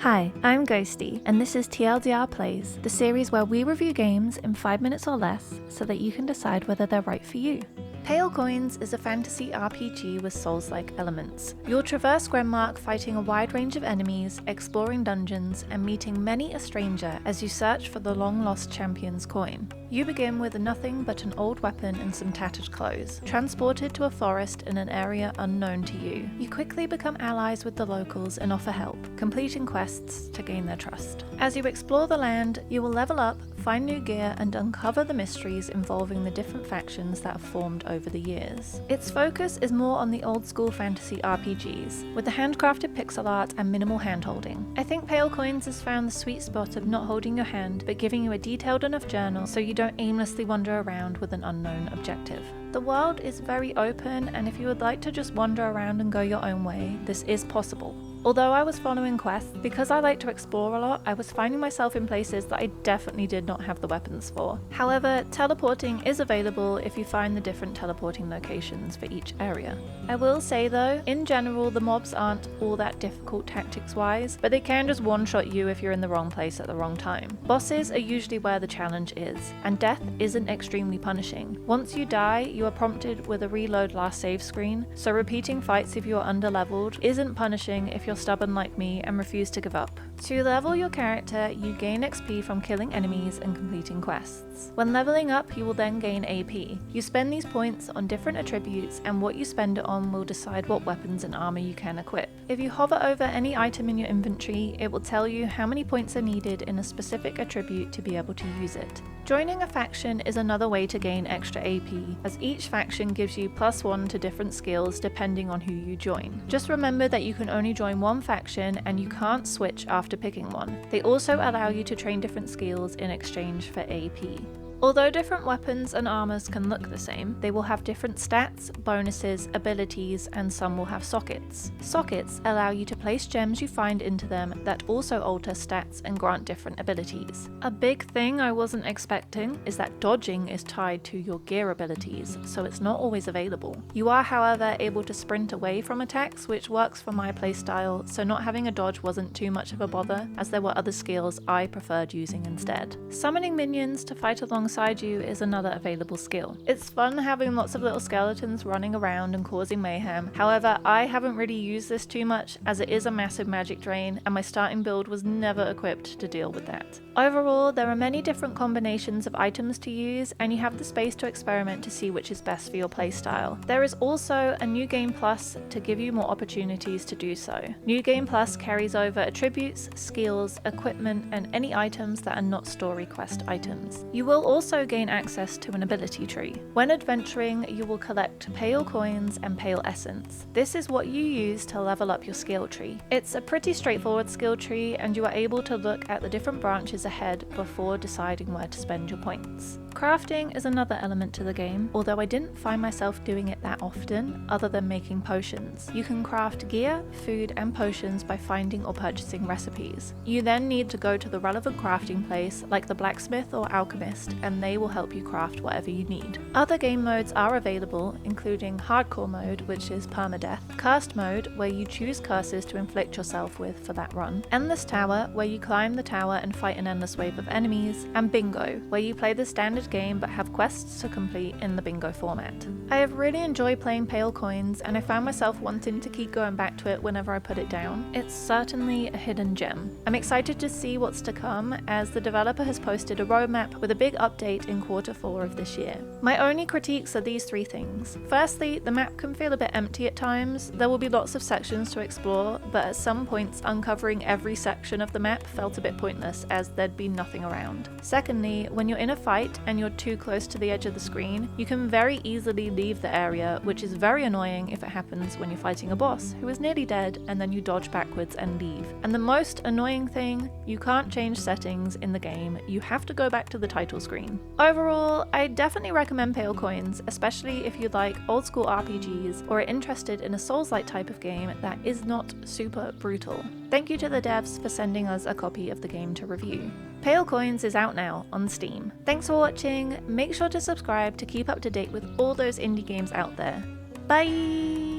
Hi, I'm Ghosty, and this is TLDR Plays, the series where we review games in 5 minutes or less so that you can decide whether they're right for you. Pale Coins is a fantasy RPG with Souls-like elements. You'll traverse Grenmark fighting a wide range of enemies, exploring dungeons, and meeting many a stranger as you search for the long-lost champion's coin. You begin with nothing but an old weapon and some tattered clothes, transported to a forest in an area unknown to you. You quickly become allies with the locals and offer help, completing quests to gain their trust. As you explore the land, you will level up, find new gear, and uncover the mysteries involving the different factions that have formed over the years. Its focus is more on the old-school fantasy RPGs, with the handcrafted pixel art and minimal handholding. I think Pale Coins has found the sweet spot of not holding your hand, but giving you a detailed enough journal so you don't aimlessly wander around with an unknown objective. The world is very open, and if you would like to just wander around and go your own way, this is possible. Although I was following quests, because I like to explore a lot, I was finding myself in places that I definitely did not have the weapons for. However, teleporting is available if you find the different teleporting locations for each area. I will say though, in general the mobs aren't all that difficult tactics-wise, but they can just one-shot you if you're in the wrong place at the wrong time. Bosses are usually where the challenge is, and death isn't extremely punishing. Once you die, you are prompted with a reload last save screen, so repeating fights if you are under-leveled isn't punishing if you're stubborn like me and refuse to give up. To level your character, you gain XP from killing enemies and completing quests. When leveling up, you will then gain AP. You spend these points on different attributes, and what you spend it on will decide what weapons and armor you can equip. If you hover over any item in your inventory, it will tell you how many points are needed in a specific attribute to be able to use it. Joining a faction is another way to gain extra AP, as each faction gives you +1 to different skills depending on who you join. Just remember that you can only join one faction and you can't switch after picking one. They also allow you to train different skills in exchange for AP. Although different weapons and armors can look the same, they will have different stats, bonuses, abilities, and some will have sockets. Sockets allow you to place gems you find into them that also alter stats and grant different abilities. A big thing I wasn't expecting is that dodging is tied to your gear abilities, so it's not always available. You are, however, able to sprint away from attacks, which works for my playstyle, so not having a dodge wasn't too much of a bother, as there were other skills I preferred using instead. Summoning minions to fight alongside you is another available skill. It's fun having lots of little skeletons running around and causing mayhem. However, I haven't really used this too much as it is a massive magic drain and my starting build was never equipped to deal with that. Overall, there are many different combinations of items to use and you have the space to experiment to see which is best for your playstyle. There is also a New Game Plus to give you more opportunities to do so. New Game Plus carries over attributes, skills, equipment, and any items that are not story quest items. You will also gain access to an ability tree. When adventuring, you will collect Pale Coins and Pale Essence. This is what you use to level up your skill tree. It's a pretty straightforward skill tree and you are able to look at the different branches ahead before deciding where to spend your points. Crafting is another element to the game, although I didn't find myself doing it that often, other than making potions. You can craft gear, food, and potions by finding or purchasing recipes. You then need to go to the relevant crafting place, like the blacksmith or alchemist, and they will help you craft whatever you need. Other game modes are available, including Hardcore mode, which is permadeath, Cursed mode, where you choose curses to inflict yourself with for that run, Endless Tower, where you climb the tower and fight an endless wave of enemies, and Bingo, where you play the standard game but have quests to complete in the bingo format. I have really enjoyed playing Pale Coins and I found myself wanting to keep going back to it whenever I put it down. It's certainly a hidden gem. I'm excited to see what's to come as the developer has posted a roadmap with a big update in Q4 of this year. My only critiques are these 3 things. Firstly, the map can feel a bit empty at times. There will be lots of sections to explore, but at some points uncovering every section of the map felt a bit pointless as there'd be nothing around. Secondly, when you're in a fight and you're too close to the edge of the screen, you can very easily leave the area, which is very annoying if it happens when you're fighting a boss who is nearly dead and then you dodge backwards and leave. And the most annoying thing, you can't change settings in the game, you have to go back to the title screen. Overall, I definitely recommend Pale Coins, especially if you like old school RPGs or are interested in a Souls-like type of game that is not super brutal. Thank you to the devs for sending us a copy of the game to review. Pale Coins is out now on Steam. Thanks for watching, make sure to subscribe to keep up to date with all those indie games out there. Bye!